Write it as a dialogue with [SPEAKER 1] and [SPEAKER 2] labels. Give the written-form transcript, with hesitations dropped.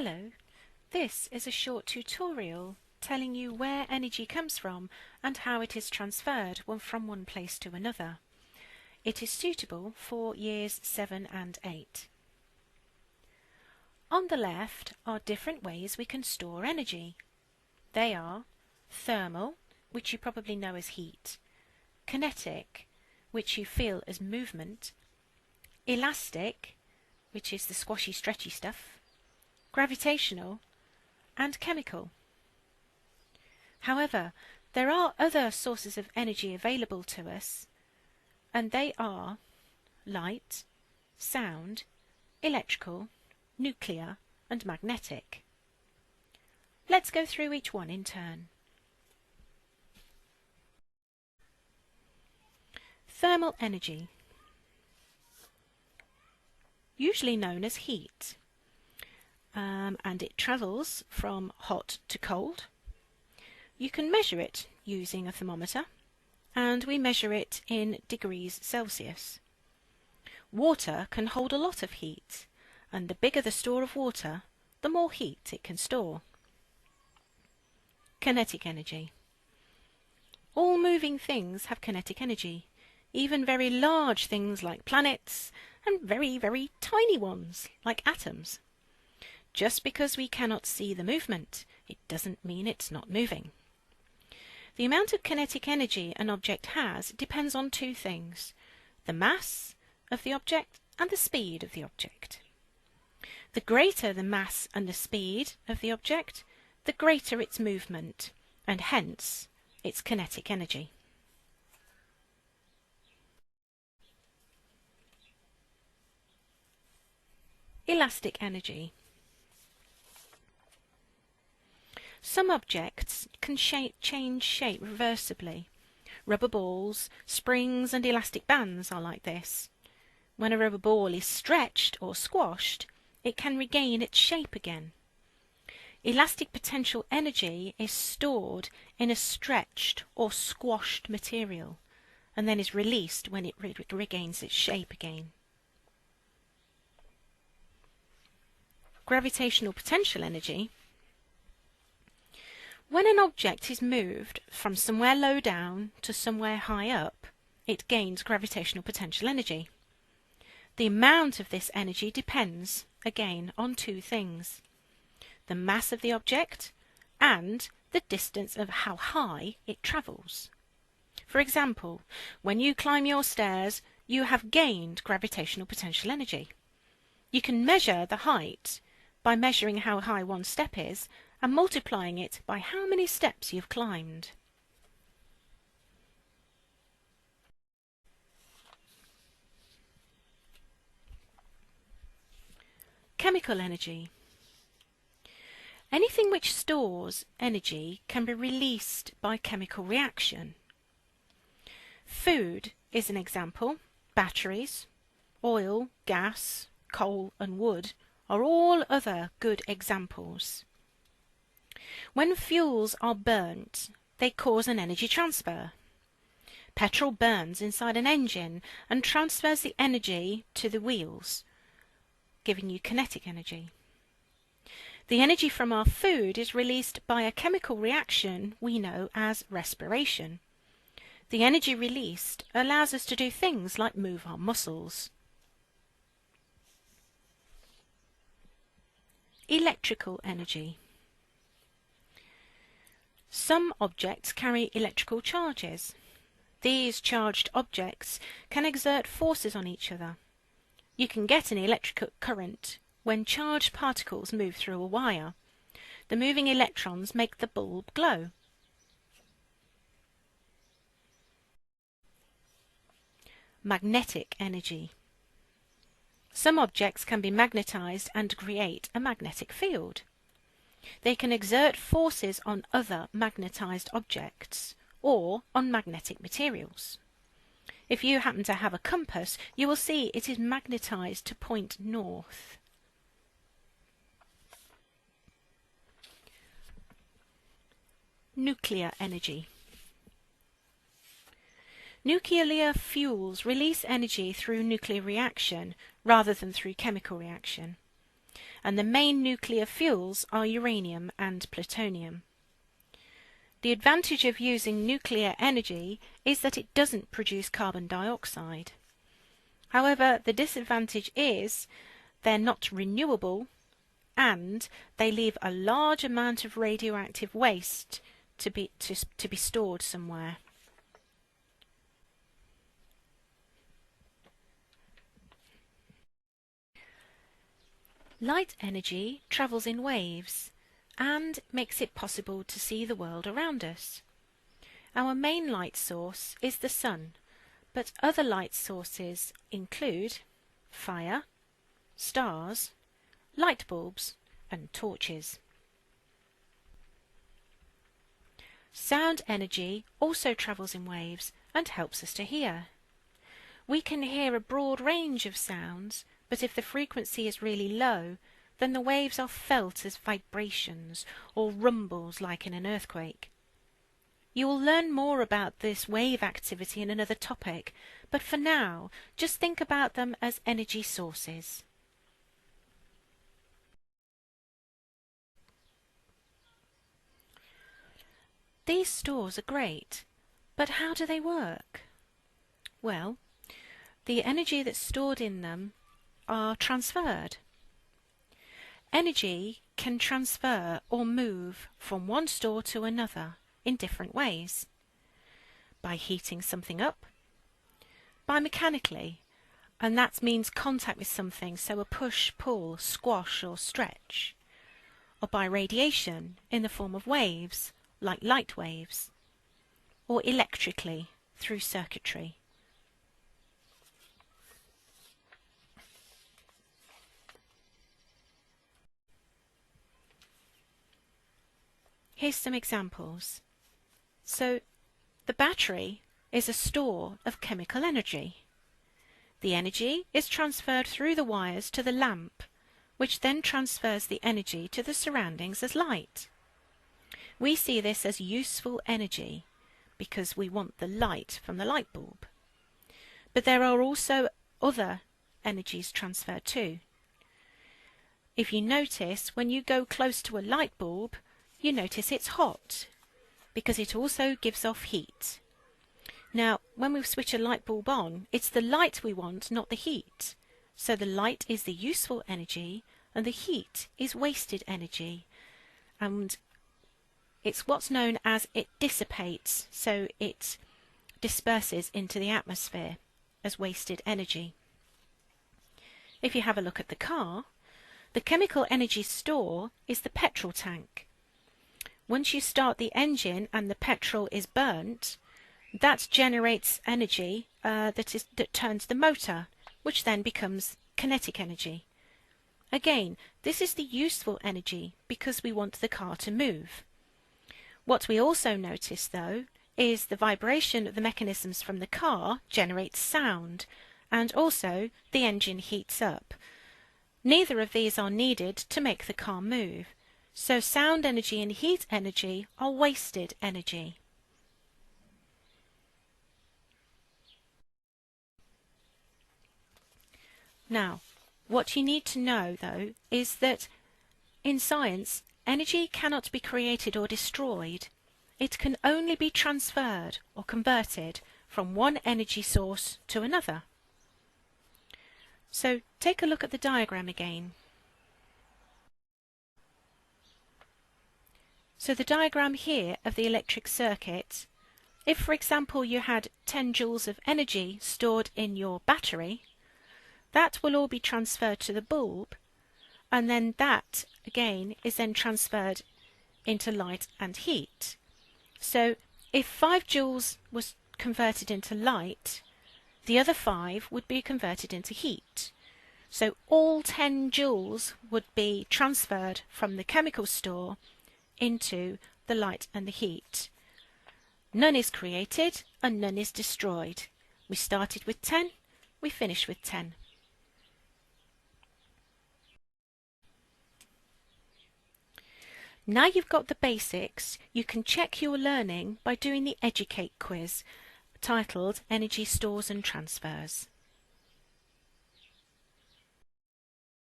[SPEAKER 1] Hello, this is a short tutorial telling you where energy comes from and how it is transferred from one place to another. It is suitable for years 7 and 8. On the left are different ways we can store energy. They are thermal, which you probably know as heat, kinetic, which you feel as movement, elastic, which is the squashy stretchy stuff, gravitational, and chemical. However, there are other sources of energy available to us, and they are light, sound, electrical, nuclear, and magnetic. Let's go through each one in turn. Thermal energy, usually known as heat, and it travels from hot to cold. You can measure it using a thermometer, and we measure it in degrees Celsius. Water can hold a lot of heat, and the bigger the store of water, the more heat it can store. Kinetic energy. All moving things have kinetic energy, even very large things like planets, and very, very tiny ones like atoms. Just because we cannot see the movement, it doesn't mean it's not moving. The amount of kinetic energy an object has depends on two things: the mass of the object and the speed of the object. The greater the mass and the speed of the object, the greater its movement, and hence its kinetic energy. Elastic energy. Some objects can change shape reversibly. Rubber balls, springs, and elastic bands are like this. When a rubber ball is stretched or squashed, it can regain its shape again. Elastic potential energy is stored in a stretched or squashed material, and then is released when it regains its shape again. Gravitational potential energy. When an object is moved from somewhere low down to somewhere high up, it gains gravitational potential energy. The amount of this energy depends, again, on two things: the mass of the object and the distance of how high it travels. For example, when you climb your stairs, you have gained gravitational potential energy. You can measure the height by measuring how high one step is and multiplying it by how many steps you've climbed. Chemical energy. Anything which stores energy can be released by chemical reaction. Food is an example. Batteries, oil, gas, coal and wood are all other good examples. When fuels are burnt, they cause an energy transfer. Petrol burns inside an engine and transfers the energy to the wheels, giving you kinetic energy. The energy from our food is released by a chemical reaction we know as respiration. The energy released allows us to do things like move our muscles. Electrical energy. Some objects carry electrical charges. These charged objects can exert forces on each other. You can get an electric current when charged particles move through a wire. The moving electrons make the bulb glow. Magnetic energy. Some objects can be magnetized and create a magnetic field. They can exert forces on other magnetized objects or on magnetic materials. If you happen to have a compass, you will see it is magnetized to point north. Nuclear energy. Nuclear fuels release energy through nuclear reaction rather than through chemical reaction. and the main nuclear fuels are uranium and plutonium. The advantage of using nuclear energy is that it doesn't produce carbon dioxide. However, the disadvantage is they're not renewable and they leave a large amount of radioactive waste to be stored somewhere. Light energy travels in waves and makes it possible to see the world around us. Our main light source is the sun, but other light sources include fire, stars, light bulbs, and torches. Sound energy also travels in waves and helps us to hear. We can hear a broad range of sounds, but if the frequency is really low, then the waves are felt as vibrations or rumbles like in an earthquake. You will learn more about this wave activity in another topic, but for now, just think about them as energy sources. These stores are great, but how do they work? Well, the energy that's stored in them are transferred. Energy can transfer or move from one store to another in different ways. By heating something up, by mechanically, and that means contact with something, so a push, pull, squash or stretch, or by radiation in the form of waves, like light waves, or electrically through circuitry. Here's some examples. So, the battery is a store of chemical energy. The energy is transferred through the wires to the lamp, which then transfers the energy to the surroundings as light. We see this as useful energy because we want the light from the light bulb. But there are also other energies transferred too. If you notice, when you go close to a light bulb, you notice it's hot because it also gives off heat. Now, when we switch a light bulb on, it's the light we want, not the heat. So the light is the useful energy and the heat is wasted energy. And it's what's known as it dissipates, so it disperses into the atmosphere as wasted energy. If you have a look at the car, the chemical energy store is the petrol tank. Once you start the engine and the petrol is burnt, that generates energy that turns the motor, which then becomes kinetic energy. Again, this is the useful energy because we want the car to move. What we also notice, though, is the vibration of the mechanisms from the car generates sound, and also the engine heats up. Neither of these are needed to make the car move, so sound energy and heat energy are wasted energy. Now, what you need to know, though, is that in science, energy cannot be created or destroyed. It can only be transferred or converted from one energy source to another. So take a look at the diagram again. So the diagram here of the electric circuit, if for example you had 10 joules of energy stored in your battery, that will all be transferred to the bulb, and then that again is then transferred into light and heat. So if 5 joules was converted into light, the other 5 would be converted into heat. So all 10 joules would be transferred from the chemical store into the light and the heat. None is created and none is destroyed. We started with 10, we finish with 10. Now you've got the basics, you can check your learning by doing the Educate quiz, titled Energy Stores and Transfers.